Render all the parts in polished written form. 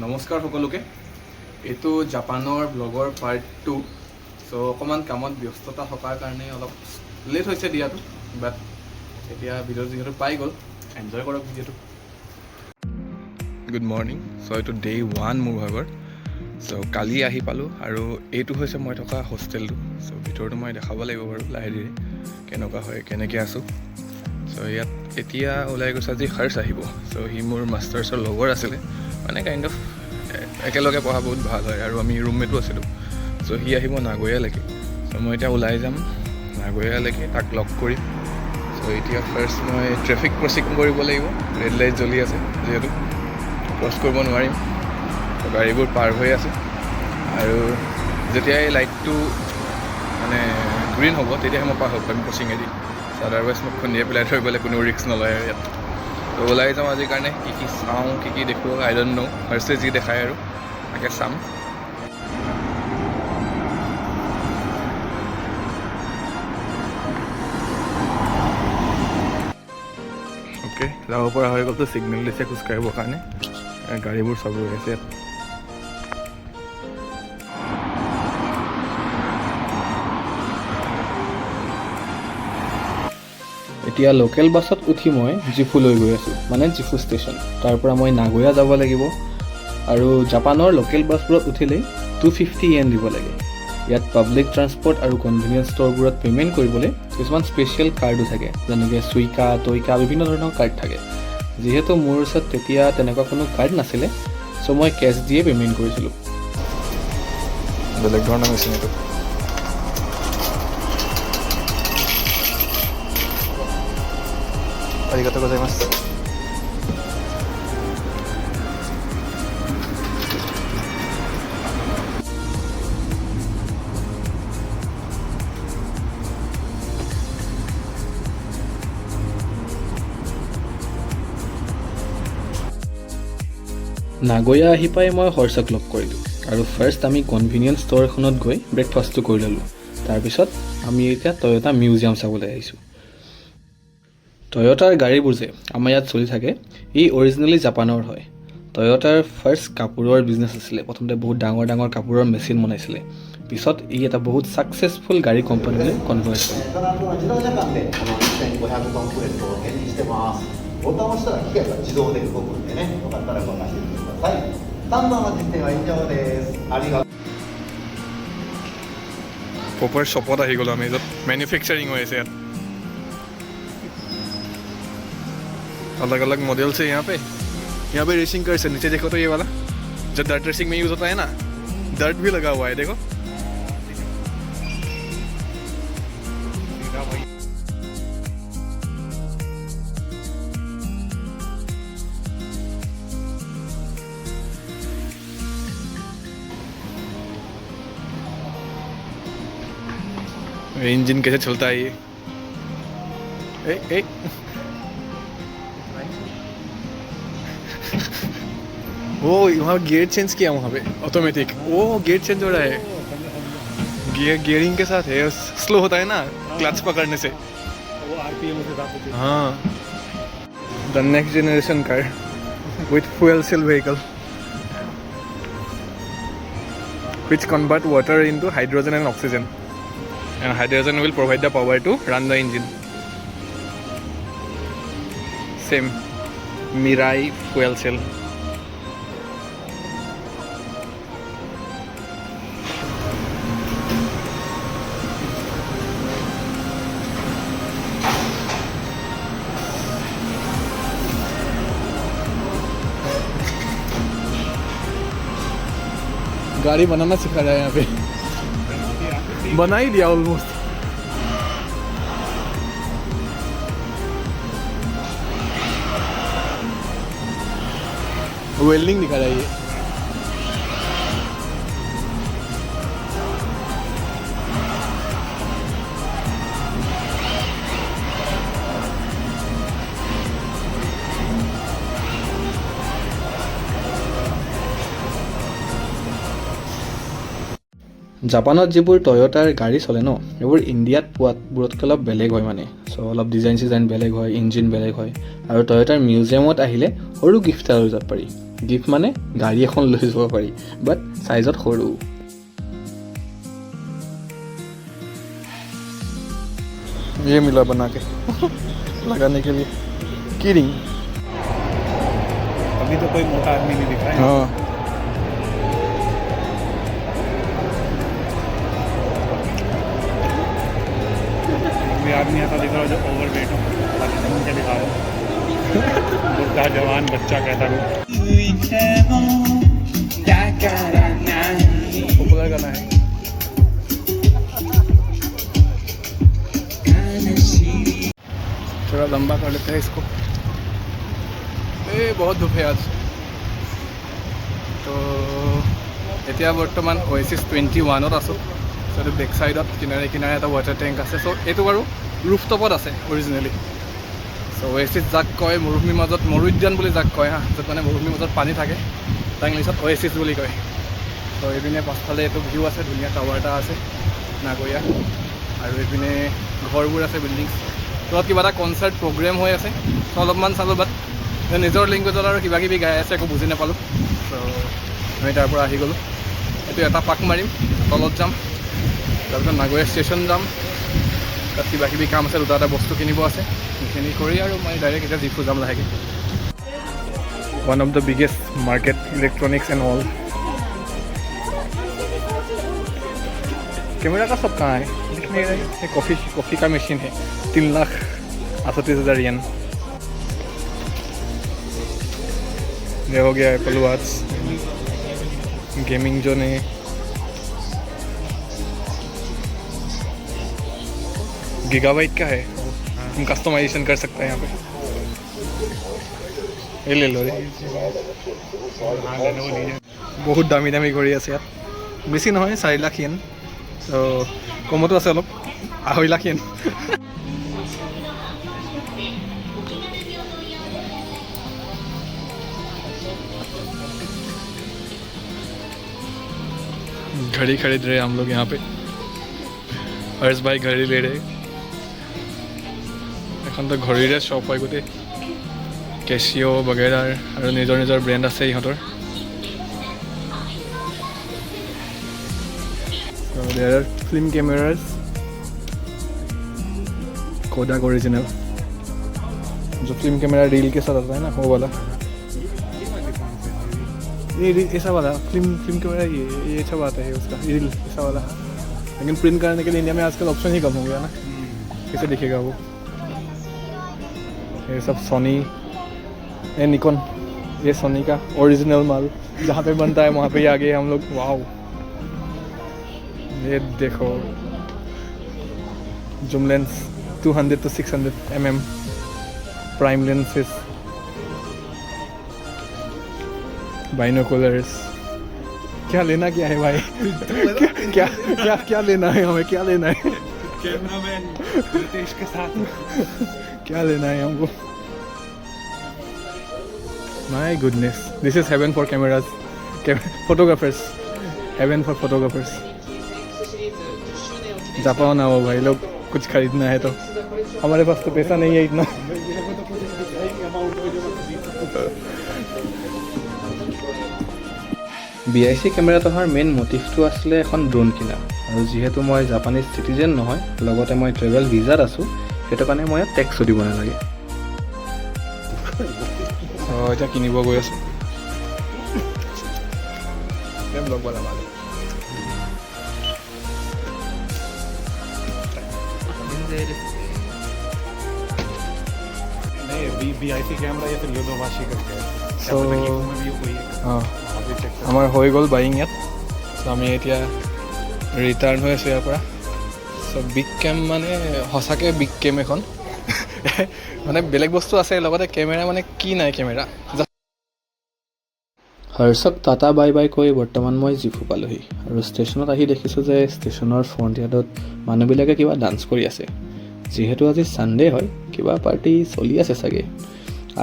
নমস্কাৰ সকলোকে। এইটো জাপানৰ ব্লগৰ পাৰ্ট 2। চ' অকণমান কামত ব্যস্ততা থকাৰ কাৰণে অলপ লেট হৈছে দিয়াটো, বাট এতিয়া ভিডিঅ' যিহেতু পাই গ'ল, এনজয় কৰক ভিডিঅ'টো। Good morning. চ' এইটো ডে 1 মোৰ ভাগৰ। চ' কালি আহি পালোঁ আৰু এইটো হৈছে মই থকা হোষ্টেলটো। চ' ভিতৰটো মই দেখাব লাগিব বাৰু লাহে ধীৰে কেনেকুৱা হয়, কেনেকৈ আছোঁ। চ' ইয়াত এতিয়া ওলাই গৈছে আজি হৰ্ষ আহিব। চ' সি মোৰ মাষ্টাৰ্ছৰ লগৰ আছিলে, মানে কাইণ্ড অফ একেলগে পঢ়া বহুত ভাল হয় আৰু আমি ৰুমমেটো আছিলোঁ। চ' সি আহিব নাগৈয়ালৈকে। চ' মই এতিয়া ওলাই যাম নাগৈয়ালৈকে, তাক লগ কৰিম। চ' এতিয়া ফাৰ্ষ্ট মই ট্ৰেফিক ক্ৰচিং কৰিব লাগিব, ৰেড লাইট জ্বলি আছে যিহেতু ক্ৰছ কৰিব নোৱাৰিম। গাড়ীবোৰ পাৰ হৈ আছে আৰু যেতিয়া এই লাইটটো মানে গ্ৰীণ হ'ব তেতিয়াহে মই পাৰ হ'ব পাৰিম ক্ৰচিঙেদি। আদাৰৱাইজ মোক খুন্দিয়াই পেলাই থৈ গ'লে কোনো ৰিস্ক নলয় আৰু ইয়াত। তো ওলাই যাওঁ আজিৰ কাৰণে, কি কি চাওঁ, কি কি দেখোঁ, আই ডণ্ট ন'। ফাৰ্ষ্টে যি দেখায় আৰু তাকে চাম। অ'কে, যাব পৰা হৈ গ'লতো। ছিগনেল দিছে খোজকাঢ়িবৰ কাৰণে, গাড়ীবোৰ চব ৰৈ আছে ইয়াত। এতিয়া লোকেল বাছত উঠি মই জিফুলৈ গৈ আছোঁ, মানে জিফু ষ্টেচন। তাৰ পৰা মই নাগোয়া যাব লাগিব আৰু জাপানৰ লোকেল বাছবোৰত উঠিলেই 250 য়েন দিব লাগে। ইয়াত পাব্লিক ট্ৰান্সপৰ্ট আৰু কনভিনিয়েন্স ষ্ট'ৰবোৰত পে'মেণ্ট কৰিবলৈ কিছুমান স্পেচিয়েল কাৰ্ডো থাকে, যেনেকৈ চুইকা, টইকা, বিভিন্ন ধৰণৰ কাৰ্ড থাকে। যিহেতু মোৰ ওচৰত তেতিয়া তেনেকুৱা কোনো কাৰ্ড নাছিলে, চ' মই কেছ দিয়ে পে'মেণ্ট কৰিছিলোঁ। বেলেগ ধৰণৰ মেচিন এইটো। আৰিগাটো গজাইমাছু। নাগোয়া আহি পাই মই হৰ্ষক লগ কৰিলোঁ আৰু ফাৰ্ষ্ট আমি কনভিনিয়েন্স ষ্ট'ৰ এখনত গৈ ব্ৰেকফাষ্টটো কৰি ল'লোঁ। তাৰপিছত আমি এতিয়া টয়'টা মিউজিয়াম চাবলৈ আহিছোঁ। টয়'টাৰ গাড়ীবোৰ যে আমাৰ ইয়াত চলি থাকে, ই অৰিজিনেলি জাপানৰ হয়। টয়'টাৰ ফাৰ্ষ্ট কাপোৰৰ বিজনেছ আছিলে। প্ৰথমতে বহুত ডাঙৰ ডাঙৰ কাপোৰৰ মেচিন বনাইছিলে, পিছত ই এটা বহুত ছাকচেছফুল গাড়ী কোম্পানীলৈ কনভাৰ্ট হ'ল। প্ৰপাৰ শ্বপত আহি গ'লোঁ আমি, য'ত মেনুফেকচাৰিং হৈ আছে। ইয়াত अलग अलग मॉडल से यहाँ पे रेसिंग कार्स है। नीचे देखो तो ये वाला जो डर्ट रेसिंग में यूज़ होता है ना, डर्ट भी लगा हुआ है देखो। इंजन कैसे चलता है ये। ए वो वहाँ गियर चेंज किया, वहाँ पे ऑटोमेटिक वो गियर चेंज हो रहा है। गियरिंग के साथ है, स्लो होता है ना क्लच पकड़ने से, वो आरपीएम से साथ होती है। हाँ, the next generation car with fuel cell vehicle which convert water into hydrogen and oxygen, and hydrogen will provide the power to run the engine. Same Mirai fuel cell. गाड़ी बनाना सिखा रहा है यहाँ पे, बना ही दिया ऑलमोस्ट। वेल्डिंग दिखा रहा है ये। জাপানত যিবোৰ টয়'টাৰ গাড়ী চলে ন, এইবোৰ ইণ্ডিয়াত পোৱাবোৰতকৈ অলপ বেলেগ হয় মানে। চ' অলপ ডিজাইন বেলেগ হয়, ইঞ্জিন বেলেগ হয়। আৰু টয়'টাৰ মিউজিয়ামত আহিলে সৰু গিফ্ট এটা লৈ যাব পাৰি। গিফ্ট মানে গাড়ী এখন লৈ যাব পাৰি, বাট চাইজত সৰু। ये मिला बना के लगाने के लिए की रिंग। अभी तो कोई मोटा आदमी नहीं दिख रहा है। हाँ कोई आदमी ऐसा दिख रहा है जो ओवर वेट हो, पाकिस्तान के दिखा रहा है। बुढ़ा जवान बच्चा कहता हूँ। पॉपुलर गाना है। थोड़ा लंबा कर लेते हैं इसको। ये बहुत धूप है आज। तो এতিয়া বৰ্তমান Oasis 21ত আছোঁ। চ' এইটো বেক চাইডত কিনাৰে কিনাৰে এটা ৱাটাৰ টেংক আছে। চ' এইটো বাৰু ৰুফটপত আছে অৰিজিনেলি। চ' Oasis যাক কয় মৰুভূমিৰ মাজত, মৰু উদ্যান বুলি যাক কয় হা, য'ত মানে মৰুভূমিৰ মাজত পানী থাকে, তাক ইংলিছত Oasis বুলি কয়। চ' এইপিনে পাছফালে এইটো ভিউ আছে, ধুনীয়া টাৱাৰ এটা আছে নাগৰীয়া, আৰু এইপিনে ঘৰবোৰ আছে, বিল্ডিংছ। তলত কিবা এটা কনচাৰ্ট প্ৰগ্ৰেম হৈ আছে। চ' অলপমান চালোঁ, বাট নিজৰ লেংগুৱেজত আৰু কিবা কিবি গাই আছে, একো বুজি নাপালোঁ। চ' আমি তাৰ পৰা আহি গ'লোঁ। এইটো এটা পাক মাৰিম, তলত যাম, তাৰপিছত নাগৰীয়া ষ্টেচন যাম। তাত কিবা কিবি কাম আছে, দুটা এটা বস্তু কিনিব আছে, সেইখিনি কৰি আৰু মই ডাইৰেক্ট এতিয়া জিফু যাম লাহেকৈ। One of the biggest market, electronics and all. Camera का सब कहाँ है दिख नहीं रहा है। ये कॉफ़ी का मशीन है, 3,38,000 येन। ये हो गया एप्पल वॉच, गेमिंग जोन है, गीगाबाइट का है, हम कस्टमाइजेशन कर सकते हैं यहाँ पे। ये ले लो रे, बहुत दामी दामी घड़ी আছে ইয়াত, বেছি নহয় 4 লাখ येन। তো কমতো আছে অলপ, 2.5 লাখ येन। घड़ी खरीद रहे हैं हम लोग यहाँ पे। हर्ष भाई घड़ी ले रहे। এখন তো ঘড়ীৰে শ্বপ হয় গোটেই, কেচিঅ' বগেৰাৰ, আৰু নিজৰ নিজৰ ব্ৰেণ্ড আছে ইহঁতৰ। So there are film cameras, Kodak original, जो फिल्म कैमरा रील के साथ आता है ना, वो वाला। ये ऐसा वाला फिल्म कैमरा, ये अच्छा बात है उसका, रील ऐसा वाला। लेकिन प्रिंट करने के लिए इंडिया में आजकल ऑप्शन ही कम हो गया ना, कैसे दिखेगा वो। ये सब सोनी, ये निकॉन, ये सोनी का ओरिजिनल माल, जहाँ पे बनता है वहाँ पे ही आ गए हम लोग। वाओ, ये देखो zoom lens 200 to 600 mm prime lenses, binoculars. क्या लेना क्या है भाई? क्या क्या क्या लेना है हमें, क्या लेना है? कैमरामैन रितेश के साथ क्या लेना है हमको? My goodness, this is heaven for cameras, photographers, heaven for photographers. जापाओ ना हो भाई लोग, कुछ खरीदना है तो। हमारे पास तो पैसा नहीं है इतना। BIC কেমেৰাত অহাৰ মেইন মটিভটো আছিলে এখন ড্ৰোন কিনা, আৰু যিহেতু মই জাপানিজ চিটিজেন নহয়, লগতে মই ট্ৰেভেল ভিজাত আছোঁ, সেইটো কাৰণে মই ইয়াত টেক্সো দিব নালাগে। এতিয়া কিনিব গৈ আছোঁ। ব্লগ বনাম আৰু BIC कैमरा या फिर योदोबाशी करके है। So, में भी कोई हाँ আমাৰ হৈ গ'ল বাইং ইয়াত। চ' আমি এতিয়া ৰিটাৰ্ণ হৈ আছোঁ ইয়াৰ পৰা। চ' বিগ কেম মানে সঁচাকৈ বিগ কেম এখন। মানে বেলেগ বস্তু আছে, লগতে কেমেৰা মানে কি নাই কেমেৰা। হৰ্ষক টাটা বাই বাই কৈ বৰ্তমান মই জিফু পালোহি, আৰু ষ্টেচনত আহি দেখিছোঁ যে ষ্টেচনৰ ফ্ৰণ্ট ইয়াৰ্ডত মানুহবিলাকে কিবা ডান্স কৰি আছে। যিহেতু আজি ছানডে হয়, কিবা পাৰ্টি চলি আছে চাগে,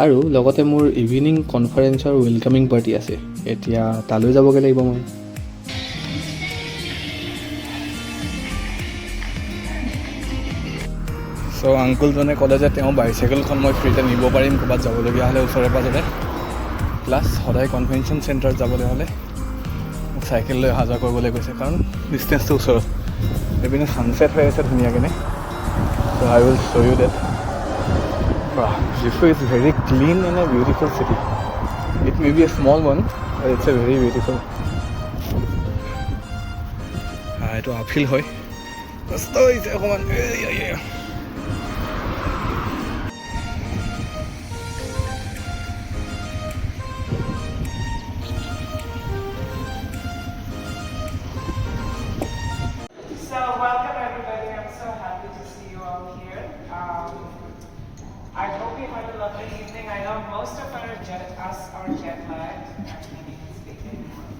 আৰু লগতে মোৰ ইভিনিং কনফাৰেঞ্চৰ ৱেলকামিং পাৰ্টি আছে। এতিয়া তালৈ যাবগৈ লাগিব মই। চ' আংকুলজনে ক'লে যে তেওঁ বাইচাইকেলখন মই ফ্ৰীতে নিব পাৰিম ক'ৰবাত যাবলগীয়া হ'লে ওচৰে পাঁজৰে। প্লাছ সদায় কনভেনশ্যন চেণ্টাৰত যাবলৈ হ'লে মোক চাইকেল লৈ অহা যোৱা কৰিবলৈ কৈছে, কাৰণ ডিষ্টেঞ্চটো ওচৰত। এইপিনে ছানছেট হৈ আছে ধুনীয়াকৈ। So' I will show' you that. Jifu is very clean and a beautiful city. It may be a small one, but it's a very beautiful. এইটো আপহিল হয়, কষ্ট হৈছে অকণমান। So welcome everybody. I'm so happy to see you all here. I hope you had a lovely evening. I know most of us are jet lagged. Actually, we can speak anymore.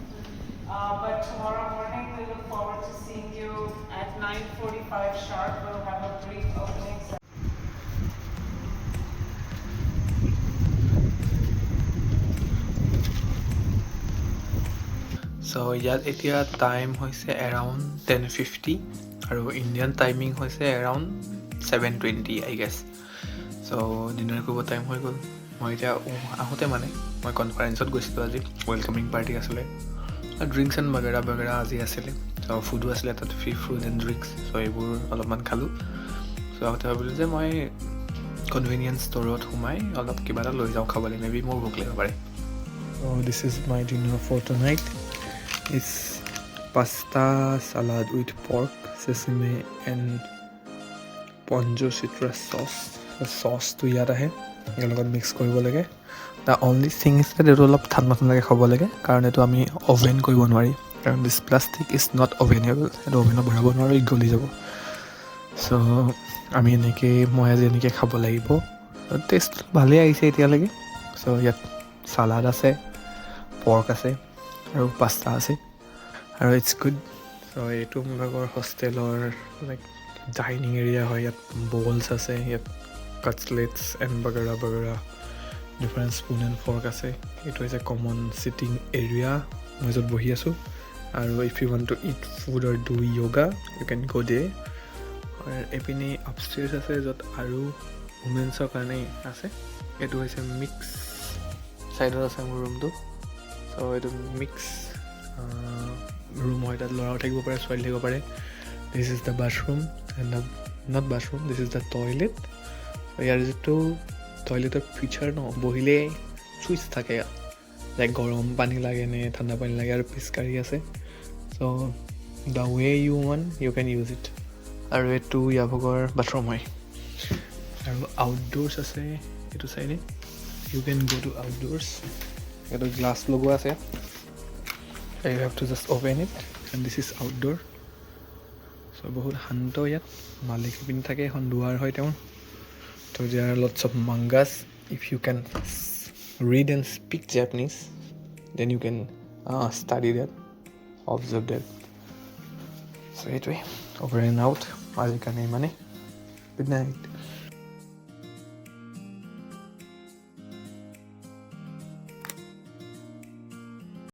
But tomorrow morning we look forward to seeing you at 9:45 sharp. We'll have a brief opening. চ' ইয়াত এতিয়া time হৈছে around 10:50 আৰু Indian timing হৈছে around 7:20 I guess. So' dinner কৰিব time হৈ গ'ল। মই এতিয়া আহোঁতে মানে মই কনফাৰেঞ্চত গৈছিলোঁ আজি, ৱেলকামিং পাৰ্টি আছিলে, ড্ৰিংকছ এণ্ড বাগেৰা আজি আছিলে। চ' ফুডো আছিলে তাত, ফ্ৰী ফুড এণ্ড ড্ৰিংকছ। চ' এইবোৰ অলপমান খালোঁ। চ' আহোঁতে ভাবিলোঁ যে মই কনভিনিয়েঞ্চ ষ্ট'ৰত সোমাই অলপ কিবা এটা লৈ যাওঁ খাবলৈ, মে বি মোৰ ভোক লাগিব পাৰে। So' this is my dinner for tonight. It's pasta salad with pork, sesame and ponjo citrus sauce. The sauce to ইয়াত আহে, ইয়াৰ লগত মিক্স কৰিব লাগে। The only thing is that এইটো অলপ ঠাণ্ডাকৈ খাব লাগে, কাৰণ এইটো আমি অভেন কৰিব নোৱাৰি, কাৰণ দিছ প্লাষ্টিক ইজ নট অভেনেবল। এইটো অভেনত ভৰাব নোৱাৰোঁ, ই গলি যাব। চ' আমি মই আজি এনেকৈ খাব লাগিব। টেষ্ট ভালেই আহিছে এতিয়ালৈকে। চ' ইয়াত চালাড আছে, পৰ্ক আছে আৰু পাস্তা আছে আৰু ইটছ গুড। চ' এইটো মোৰ ভাগৰ হোষ্টেলৰ লাইক ডাইনিং এৰিয়া হয়। ইয়াত বলছ আছে, ইয়াত কাটলেটছ এণ্ড বাগেৰা ডিফাৰেণ্ট স্পুন এণ্ড ফৰ্ক আছে। এইটো হৈছে কমন চিটিং এৰিয়া, মই য'ত বহি আছোঁ। আৰু if you want to eat food or do yoga you can go' there. আৰু এইপিনে আপষ্টেয়াৰ্ছ আছে য'ত আৰু ওমেন্সৰ কাৰণে আছে। এইটো হৈছে মিক্স ছাইডত আছে মোৰ ৰুমটো। চ' এইটো মিক্স ৰুম হয়, তাত ল'ৰাও থাকিব পাৰে, ছোৱালী থাকিব পাৰে। This is the bathroom and not bathroom, this is the toilet. ইয়াৰ যিটো টয়লেটৰ ফিচাৰ বহিলে চুইচ থাকে ইয়াত, লাইক গৰম পানী লাগে নে ঠাণ্ডা পানী লাগে, আৰু পিচকাৰী আছে। So' the way you want you can use it. আৰু এইটো ইয়াৰ ভাগৰ বাথৰুম হয়। আৰু আউটডোৰ্ছ আছে এইটো চাইডে, ইউ কেন গ' টু আউটডোৰ্ছ। এইটো গ্লাছ লগোৱা আছে, you have to just open it and this is outdoor. So বহুত শান্ত ইয়াত, মালিক পিনি থাকে, এখন দুৱাৰ হয় তেওঁৰ। So there are lots of mangas. If you can read and speak Japanese, then you can study that, observe that. So এইটোৱে, over and out আজিৰ কাৰণে ইমানেই। Good night.